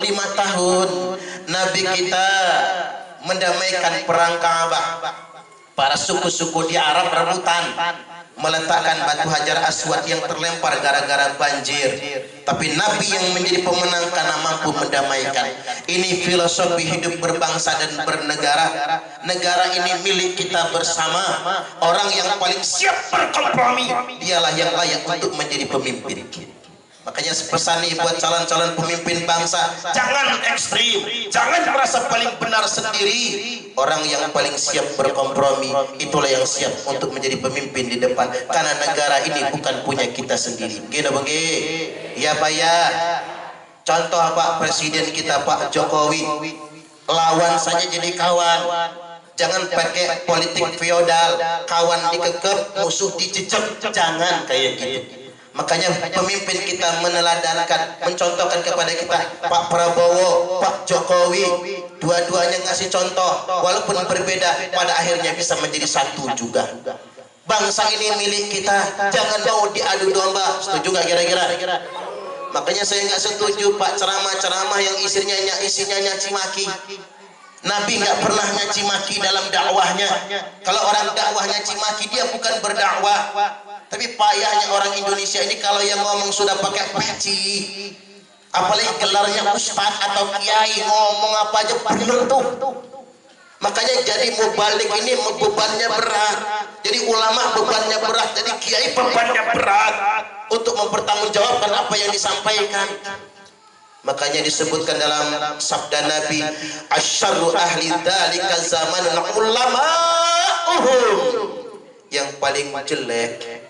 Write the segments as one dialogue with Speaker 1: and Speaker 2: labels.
Speaker 1: 5 tahun Nabi kita mendamaikan perang Ka'bah. Para suku-suku di Arab rebutan meletakkan batu Hajar Aswad yang terlempar gara-gara banjir. Tapi Nabi yang menjadi pemenang karena mampu mendamaikan. Ini filosofi hidup berbangsa dan bernegara. Negara ini milik kita bersama. Orang yang paling siap berkompromi, dialah yang layak untuk menjadi pemimpin. Makanya pesan nih buat calon-calon pemimpin bangsa, jangan ekstrim, jangan merasa paling benar sendiri. Orang yang paling siap berkompromi, itulah yang siap untuk menjadi pemimpin di depan. Karena negara ini bukan punya kita sendiri. Gitu bagi, ya Pak ya. Contoh Pak Presiden kita Pak Jokowi, lawan saja jadi kawan. Jangan pakai politik feodal, kawan dikekep, musuh dicecep. Jangan kayak gitu. Makanya pemimpin kita meneladankan, mencontohkan kepada kita. Pak Prabowo, Pak Jokowi, dua-duanya ngasih contoh. Walaupun berbeda, pada akhirnya bisa menjadi satu juga. Bangsa ini milik kita, jangan mau diadu domba. Setuju nggak kira-kira? Makanya saya nggak setuju Pak ceramah-ceramah yang isinya nyaci maki. Nabi nggak pernah nyaci maki dalam dakwahnya. Kalau orang dakwah nyaci maki, dia bukan berdakwah. Tapi payahnya orang Indonesia ini kalau yang ngomong sudah pakai peci, apalagi gelarnya ustadz atau kiai, ngomong apa aja bener tuh. Makanya jadi mubalik ini bebannya berat, jadi ulama bebannya berat, jadi kiai bebannya berat untuk mempertanggungjawabkan apa yang disampaikan. Makanya disebutkan dalam sabda Nabi, asyarru ahli dzalika zamanul ulama'uhum, yang paling jelek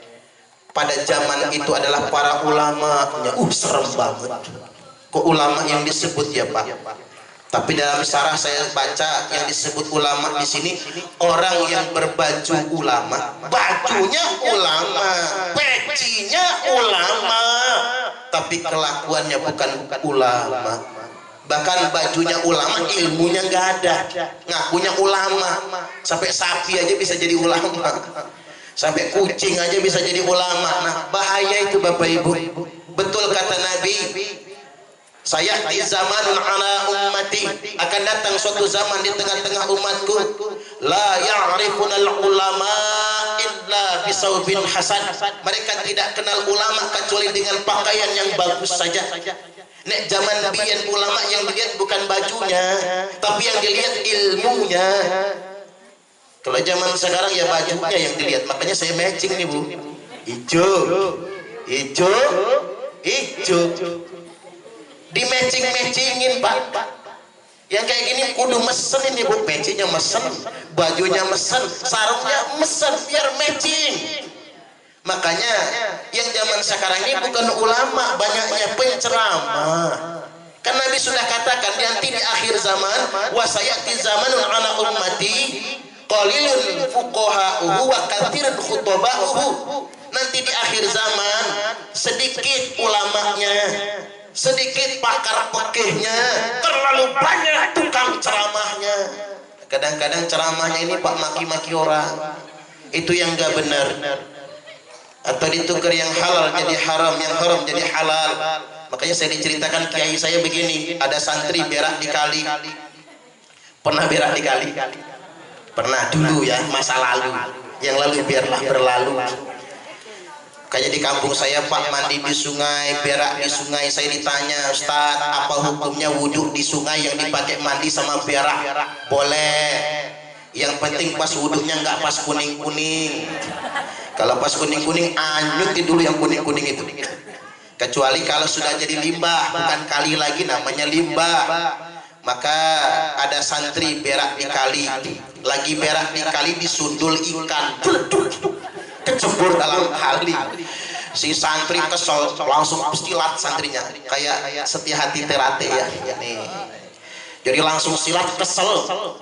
Speaker 1: pada zaman itu adalah para ulamanya. Serem banget kok ulama yang disebut ya Pak. Tapi dalam syarah saya baca yang disebut ulama di sini orang yang berbaju ulama, bajunya ulama, pecinya ulama, tapi kelakuannya bukan ulama. Bahkan bajunya ulama, ilmunya nggak ada, ngakunya ulama. Sampai sapi aja bisa jadi ulama, sampai kucing aja bisa jadi ulama. Nah bahaya itu Bapak Ibu. Betul kata Nabi, saya di zamanun ala ummati, akan datang suatu zaman di tengah-tengah umatku, la ya'rifunal ulama illa bisawbin hasan. Mereka tidak kenal ulama kecuali dengan pakaian yang bagus saja. Nek zaman biyen ulama yang dilihat bukan bajunya, tapi yang dilihat ilmunya. Kalau zaman sekarang ya bajunya yang dilihat. Makanya saya matching nih Bu, hijau, di matchingin Pak. Yang kayak gini kudu mesen ini Bu, pecinya mesen, bajunya mesen, sarungnya mesen, biar matching. Makanya yang zaman sekarang ini bukan ulama, banyaknya penceramah. Kan Nabi sudah katakan nanti di akhir zaman, wasayati zamanun ala ummati qalilun fuqaha'uhu wa katsirun khutba'uhu. Nanti di akhir zaman sedikit ulamanya, sedikit pakar fikihnya, terlalu banyak tukang ceramahnya. Kadang-kadang ceramahnya ini Pak maki-maki orang, itu yang enggak benar. Atau ditukar yang halal jadi haram, yang haram jadi halal. Makanya saya diceritakan kiai saya begini, ada santri berak di kali. Pernah berak di kali? Pernah dulu ya, masa lalu. Yang lalu biarlah berlalu. Kayak di kampung saya Pak, mandi di sungai, berak di sungai. Saya ditanya, Ustaz, apa hukumnya wudhu di sungai yang dipakai mandi sama berak? Boleh, yang penting pas wudhunya nggak pas kuning-kuning. Kalau pas kuning-kuning, anyuti dulu yang kuning-kuning itu. Kecuali kalau sudah jadi limbah, bukan kali lagi, namanya limbah. Maka ada santri berak di kali, lagi berak di kali disundul ikan, kecebur dalam kali. Si santri kesel, langsung silat santrinya, kayak Setia Hati Terate ya. Nih. Jadi langsung silat, kesel,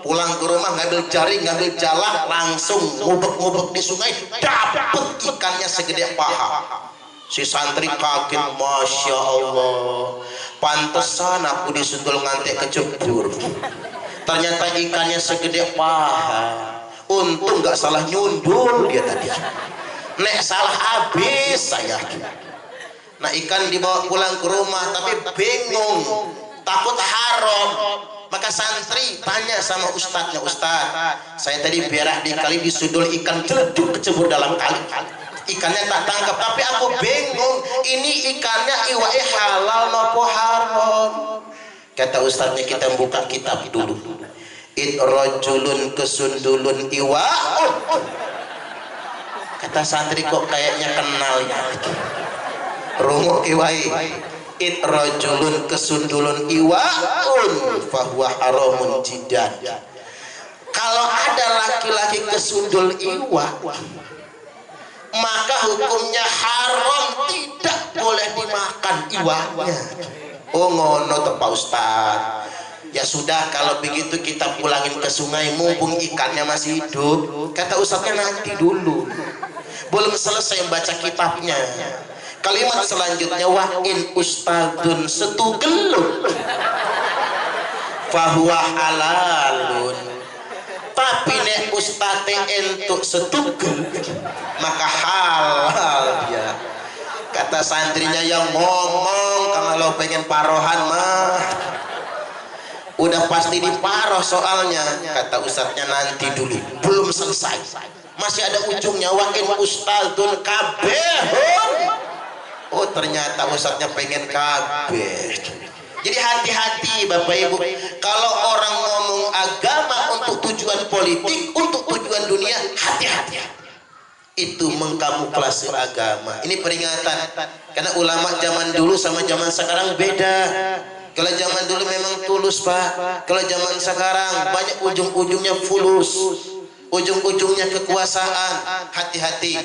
Speaker 1: pulang ke rumah ngambil jaring, ngambil jalak, langsung ngubek-ngubek di sungai, dapet ikannya segede paha. Si santri kaget, Masya Allah, pantesan aku disundul ngantek kecebur. Ternyata ikannya segede paha. Untung nggak salah nyundul dia tadi. Nek salah habis saya. Nah ikan dibawa pulang ke rumah, tapi bingung takut haram. Maka santri tanya sama ustadznya, Ustadz, saya tadi berak di kali disudul ikan celeduk kecebur dalam kali. Ikannya tak tangkap, tapi aku bingung, ini ikannya iwae halal nopo haram. Kata ustadznya, kita buka kitab dulu. Rajulun kesundulun iwa'un. Kata santri, kok kayaknya kenal ya. Rungu iwai. Rajulun kesundulun iwa'un fahuwa haramun jiddan. Kalau ada laki-laki kesundul iwa, maka hukumnya haram, tidak boleh dimakan iwanya. Oh ngono toh Pak Ustaz. Ya sudah, kalau begitu kita pulangin ke sungai, mumpung ikannya masih hidup. Kata ustadznya, nanti dulu, belum selesai baca kitabnya. Kalimat selanjutnya, wa in ustadzun setugelun fahuwa halalun. Tapi nek ustadz entuk setugel, maka halal ya. Kata santrinya, yang ngomong kalau pengen parohan mah udah pasti diparoh soalnya. Kata ustadznya, nanti dulu, belum selesai, masih ada ujungnya. Wakin ustadzun kabehun. Oh ternyata ustadznya pengen kabeh. Jadi hati-hati Bapak Ibu, kalau orang ngomong agama untuk tujuan politik, untuk tujuan dunia, hati-hati. Itu mengkamuflase agama. Ini peringatan, karena ulama zaman dulu sama zaman sekarang beda. Kalau zaman dulu memang tulus Pak, kalau zaman sekarang banyak ujung-ujungnya fulus, ujung-ujungnya kekuasaan. Hati-hati.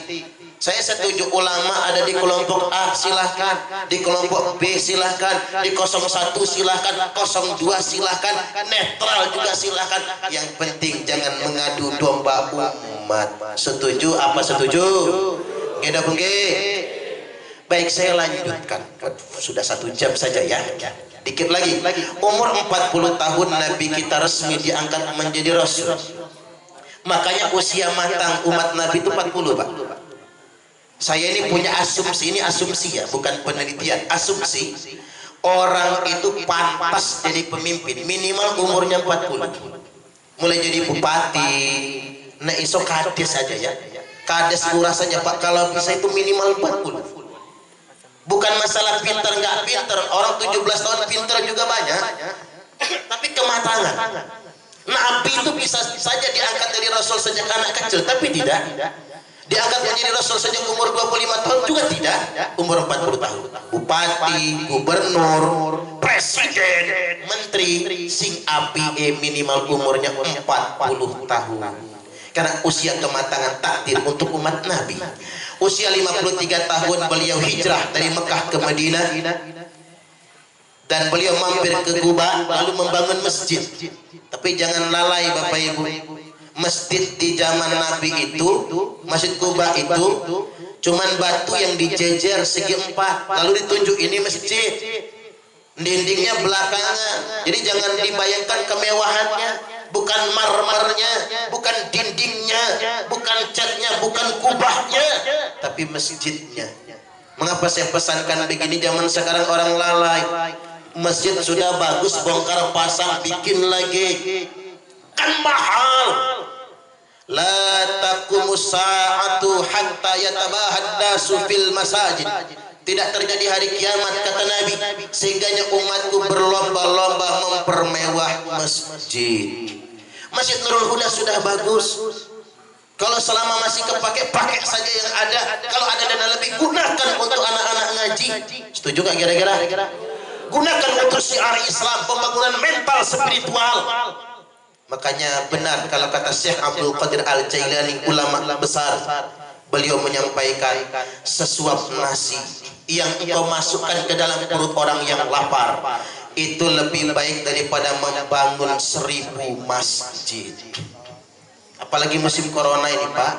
Speaker 1: Saya setuju ulama ada di kelompok A silahkan, di kelompok B silahkan, di 01 silahkan, 02 silahkan, netral juga silahkan. Yang penting jangan mengadu domba umat. Setuju apa setuju? Geda pengge. Baik, saya lanjutkan. Sudah 1 jam saja ya. Dikit lagi. Umur 40 tahun Nabi kita resmi diangkat menjadi Rasul. Makanya usia matang umat Nabi itu 40 Pak. Saya ini punya asumsi, ini asumsi ya, bukan penelitian. Asumsi, orang itu pantas jadi pemimpin minimal umurnya 40. Mulai jadi bupati, nah iso kades saja ya. Kades lurah saja Pak, kalau bisa itu minimal 40. Bukan masalah pinter nggak pinter, orang 17 tahun pinter juga banyak. Tapi kematangan. Nabi itu bisa saja diangkat dari Rasul sejak anak kecil, tapi tidak. Diangkat menjadi Rasul sejak umur 25 tahun juga tidak, umur 40 tahun. Bupati, gubernur, presiden, menteri, sing api minimal umurnya 40 tahun. Karena usia kematangan takdir untuk umat Nabi. Usia 53 tahun beliau hijrah dari Mekah ke Madinah. Dan beliau mampir ke Kuba lalu membangun masjid. Tapi jangan lalai Bapak Ibu, masjid di zaman Nabi itu, Masjid Kuba itu cuman batu yang dijejer segi 4, lalu ditunjuk ini masjid. Dindingnya belakangan. Jadi jangan dibayangkan kemewahannya, bukan marmernya, bukan dindingnya, bukan catnya, bukan kubahnya, tapi masjidnya. Mengapa saya pesankan begini? Zaman sekarang orang lalai. Masjid sudah bagus, bongkar pasang, bikin lagi, kan mahal. La taqumus sa'atu hatta yatabahad nasu fil masajid. Tidak terjadi hari kiamat kata Nabi sehingganya umatku berlomba-lomba mempermewah masjid. Masjid Nurul Huda sudah bagus. Kalau selama masih kepake, pakai saja yang ada. Kalau ada dana lebih, gunakan untuk anak-anak ngaji. Setuju gak kira-kira? Gunakan untuk syiar Islam, pembangunan mental spiritual. Makanya benar kalau kata Syekh Abdul Qadir Al-Jailani, ulama besar, beliau menyampaikan, sesuap nasi yang engkau masukkan ke dalam perut orang yang lapar itu lebih baik daripada membangun 1000 masjid. Apalagi musim corona ini Pak.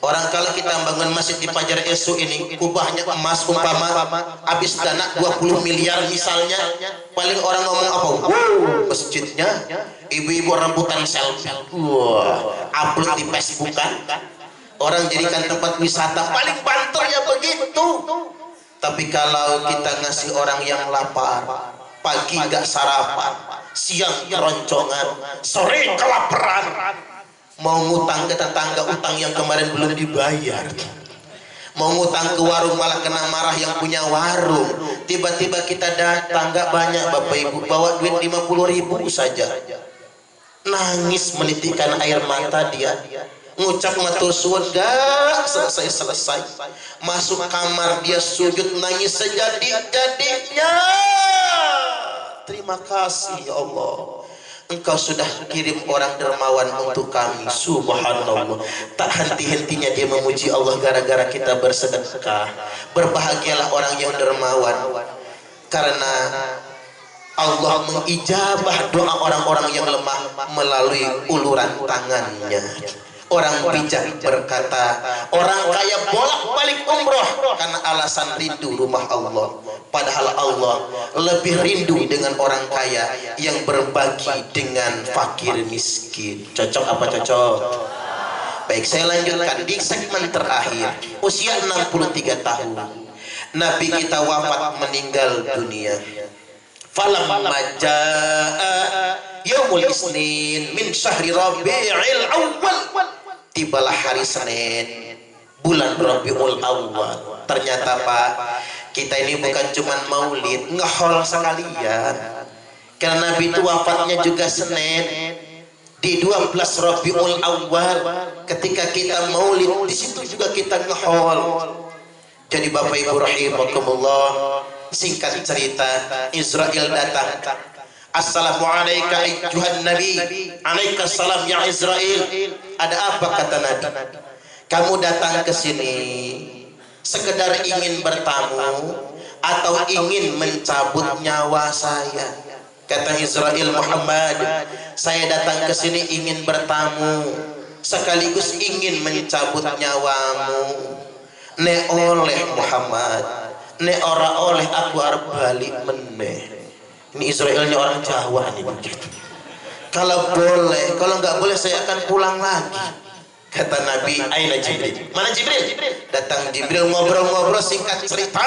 Speaker 1: Orang kalau kita bangun masjid di Pajar Esu ini, kubahnya emas umpama habis dana 20 miliar misalnya, paling orang ngomong apa? Wow, masjidnya ibu-ibu rebutan selfie. Wah, upload di Facebook kan. Orang jadikan tempat wisata, paling banter ya begitu. Tapi kalau kita ngasih orang yang lapar, pagi nggak sarapan, siang keroncongan, sore kelaparan, mau ngutang ke tetangga utang yang kemarin belum dibayar, mau ngutang ke warung malah kena marah yang punya warung. Tiba-tiba kita datang nggak banyak Bapak Ibu, bawa duit 50.000 saja, nangis menitikkan air mata dia, ngucap matur suwun gak selesai. Masuk kamar dia sujud nangis sejadi-jadinya. Terima kasih ya Allah, Engkau sudah kirim orang dermawan untuk kami. Subhanallah, tak henti-hentinya dia memuji Allah gara-gara kita bersedekah. Berbahagialah orang yang dermawan, karena Allah mengijabah doa orang-orang yang lemah melalui uluran tangannya. Orang bijak berkata, orang kaya bolak-balik umroh karena alasan rindu rumah Allah. Padahal Allah lebih rindu dengan orang kaya yang berbagi dengan fakir miskin. Cocok apa cocok? Baik, saya lanjutkan di segmen terakhir. Usia 63 tahun Nabi kita wafat, meninggal dunia. Falamma jaa yaumul isnin min syahri rabi'il awal, tibalah hari Senin bulan Rabiul Awal. Ternyata Pak, kita ini bukan cuma maulid, ngehol sekalian, karena Nabi itu wafatnya juga Senin di 12 Rabiul Awal. Ketika kita maulid, di situ juga kita ngehol. Jadi Bapak Ibu rahimakumullah, singkat cerita, Israel datang. Assalamualaikum ayyuhan nabi. Alaikassalam ya Israel. Ada apa kata Nabi? Kamu datang ke sini sekedar ingin bertamu atau ingin mencabut nyawa saya? Kata Israel, Muhammad, saya datang ke sini ingin bertamu sekaligus ingin mencabut nyawamu. Ne oleh Muhammad, ne ora oleh aku arep balik meneh. Ini Israelnya orang Jawa nih. Kalau boleh, kalau nggak boleh saya akan pulang lagi. Kata Nabi, aina Jibril. Mana Jibril? Datang Jibril, ngobrol-ngobrol, singkat cerita.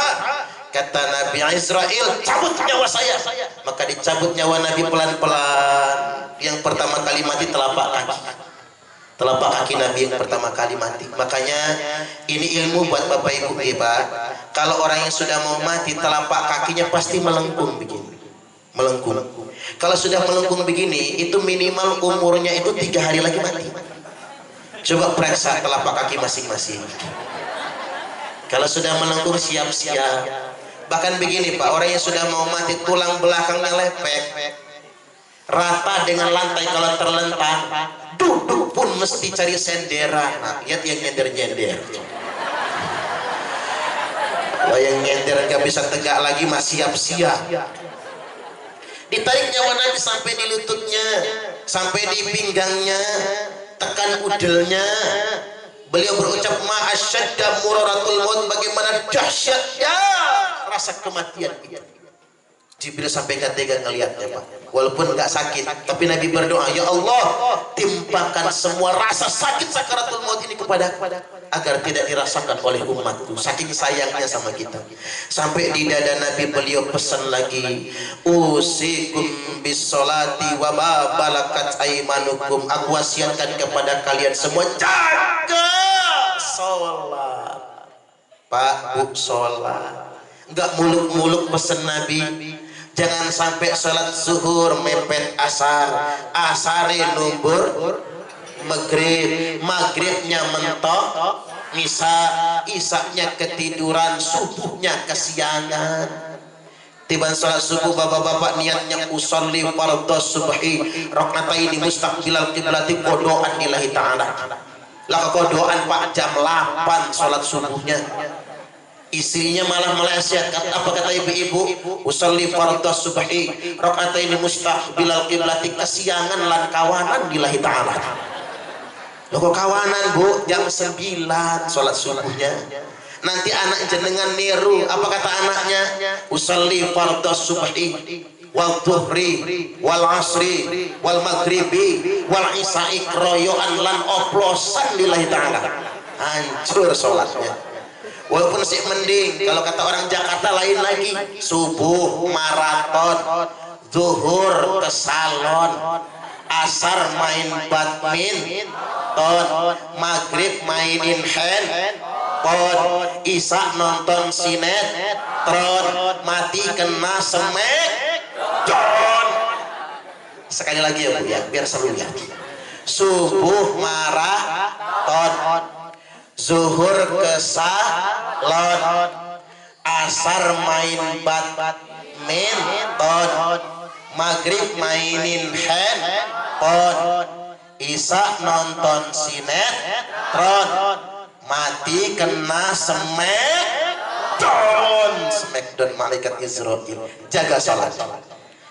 Speaker 1: Kata Nabi, Israel, cabut nyawa saya. Maka dicabut nyawa Nabi pelan-pelan. Yang pertama kali mati telapak kaki. Telapak kaki Nabi yang pertama kali mati. Makanya ini ilmu buat Bapak Ibu hebat. Kalau orang yang sudah mau mati, telapak kakinya pasti melengkung begini, melengkung. Kalau sudah melengkung begini, itu minimal umurnya itu 3 hari lagi mati. Coba periksa telapak kaki masing-masing. Kalau sudah melengkung, siap-siap. Bahkan begini Pak, orang yang sudah mau mati tulang belakangnya lepek, rata dengan lantai. Kalau terlentang, duduk pun mesti cari senderan. Nah, lihat yang nyender-nyender. Kalau yang nyender nggak bisa tegak lagi, masih siap-siap. Ditarik nyawa Nabi sampai di lututnya, sampai di pinggangnya, tekan udelnya. Beliau berucap, ma'asyadda muraratul maut, bagaimana dahsyatnya rasa kematian itu. Jibril sampai tega ngelihatnya Pak, walaupun nggak sakit, tapi Nabi berdoa, ya Allah, timpakan semua rasa sakit sakaratul maut ini kepada agar tidak dirasakan oleh umatku, saking sayangnya sama kita. Sampai di dada Nabi beliau pesan lagi, usikum bisolati wa ma balakat aimanukum, aku wasiatkan kepada kalian semua, jaga sholat. Pak, Bu, sholat. Nggak muluk-muluk pesan Nabi. Jangan sampai sholat zuhur mepet asar, asare numbur maghrib, maghribnya mentok isya, isyanya ketiduran, subuhnya kesiangan. Tiba sholat subuh bapak-bapak niatnya usolli fardhu subhi rakataini mustaqbilal qiblati, kodoan lillahi ta'ala. Lah kodoan Pak jam 8 sholat subuhnya. Istrinya malah meleset. Apa kata ibu-ibu? Usolli fardhu subhi rakataini mustaqbilal qiblati, kesiangan lan kawanan lillahi ta'ala. Loh kok kawanan Bu? Jam 9 sholat subuhnya. Nanti anak jenengan niru. Apa kata anaknya? Usolli fardhu subhi wal dhuhri wal asri wal maghribi wal isya'i kroyoan lan oplosan lillahi ta'ala. Hancur sholatnya. Walaupun sih mending, kalau kata orang Jakarta lain lagi. Subuh maraton, zuhur ke salon, asar main badminton, maghrib mainin handphone, isya nonton sinetron, mati kena smackdown. Sekali lagi ya Bu ya, biar seru ya. Subuh maraton, zuhur ke salon, asar main badminton, maghrib mainin handphone, isya nonton sinetron, mati kena smackdown malaikat Israel. Jaga salat.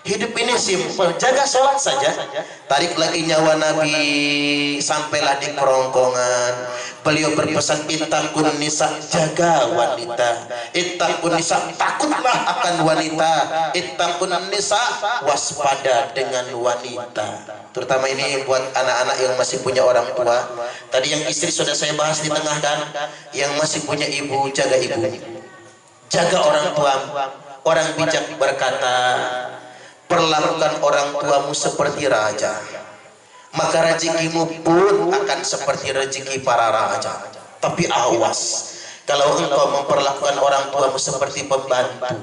Speaker 1: Hidup ini simpel, jaga sholat saja. Tarik lagi nyawa Nabi, sampailah di kerongkongan. Beliau berpesan, ittaqun nisa, jaga wanita. Ittaqun nisa, takutlah akan wanita. Ittaqun nisa, waspada dengan wanita. Terutama ini buat anak-anak yang masih punya orang tua. Tadi yang istri sudah saya bahas di tengah kan. Yang masih punya ibu, jaga ibu. Jaga orang tua. Orang bijak berkata, perlakukan orang tuamu seperti raja, maka rezekimu pun akan seperti rezeki para raja. Tapi awas, kalau engkau memperlakukan orang tuamu seperti pembantu,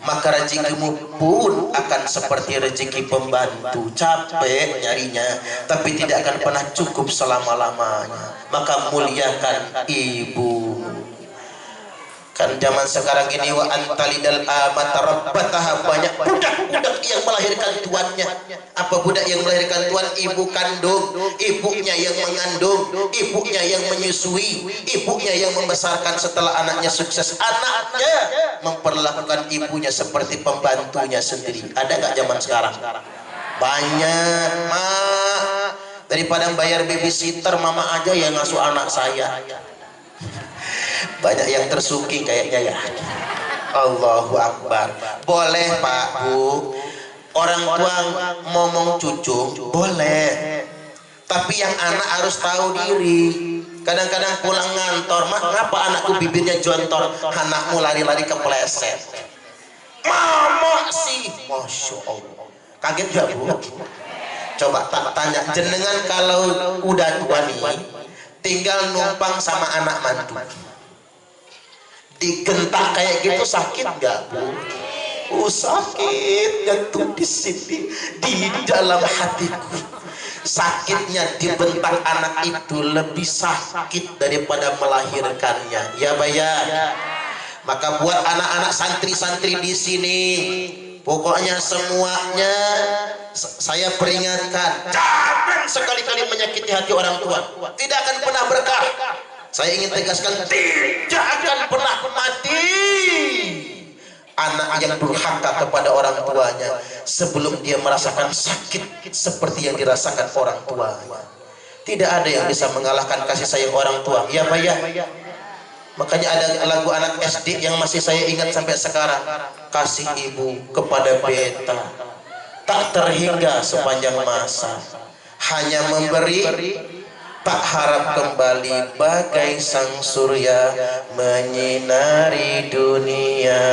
Speaker 1: maka rezekimu pun akan seperti rezeki pembantu. Capek nyarinya, tapi tidak akan pernah cukup selama-lamanya. Maka muliakan ibu. Kan zaman sekarang ini wa antalidal amata rabbataha, banyak budak-budak yang melahirkan tuannya. Apa budak yang melahirkan tuan? Ibu kandung, ibunya yang mengandung, ibunya yang menyusui, ibunya yang membesarkan. Setelah anaknya sukses, anaknya memperlakukan ibunya seperti pembantunya sendiri. Ada nggak zaman sekarang? Banyak. Mak, daripada bayar babysitter, mama aja yang ngasuh anak saya. Banyak yang tersuking kayaknya ya. Allahu Akbar. Boleh Pak Bu, orang tua ngomong cucu boleh, tapi yang anak harus tahu diri. Kadang-kadang pulang ngantor, mak ngapa anakku bibirnya jontor, anakmu lari-lari kepleset. Mama sih, masya Allah. Kaget gak Bu? Coba tak tanya jenengan, kalau udah tua nih, tinggal numpang sama anak mantu, digentak kayak gitu sakit nggak Bu? Sakit jatuh di sini, di dalam hatiku. Sakitnya dibentak anak itu lebih sakit daripada melahirkannya. Ya Baya. Maka buat anak-anak santri-santri di sini, pokoknya semuanya saya peringatkan, jangan sekali-kali menyakiti hati orang tua. Tidak akan pernah berkah. Saya ingin tegaskan, tidak akan pernah mati anak yang durhaka kepada orang tuanya sebelum dia merasakan sakit seperti yang dirasakan orang tuanya. Tidak ada yang bisa mengalahkan kasih sayang orang tua. Ya Pak ya. Makanya ada lagu anak SD yang masih saya ingat sampai sekarang. Kasih ibu kepada beta tak terhingga sepanjang masa, hanya memberi tak harap kembali, bagai sang surya menyinari dunia.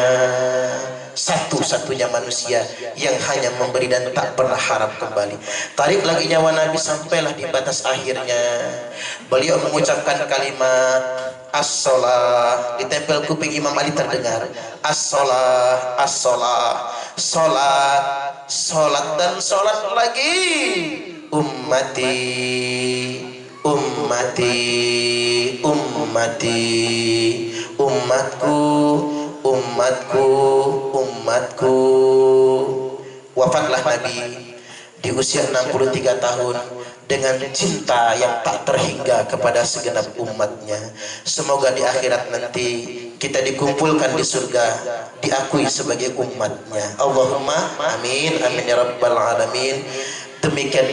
Speaker 1: Satu-satunya manusia yang hanya memberi dan tak pernah harap kembali. Tarik lagi nyawa Nabi, sampailah di batas akhirnya. Beliau mengucapkan kalimat as-sholah. Di tempel kuping Imam Ali terdengar as-sholah, as-sholah, sholat, sholat dan sholat lagi. Ummati, ummati, ummati, umatku, umatku, umatku. Wafatlah Nabi di usia 63 tahun dengan cinta yang tak terhingga kepada segenap umatnya. Semoga di akhirat nanti kita dikumpulkan di surga, diakui sebagai umatnya. Allahumma amin, amin ya rabbal alamin. Demikian.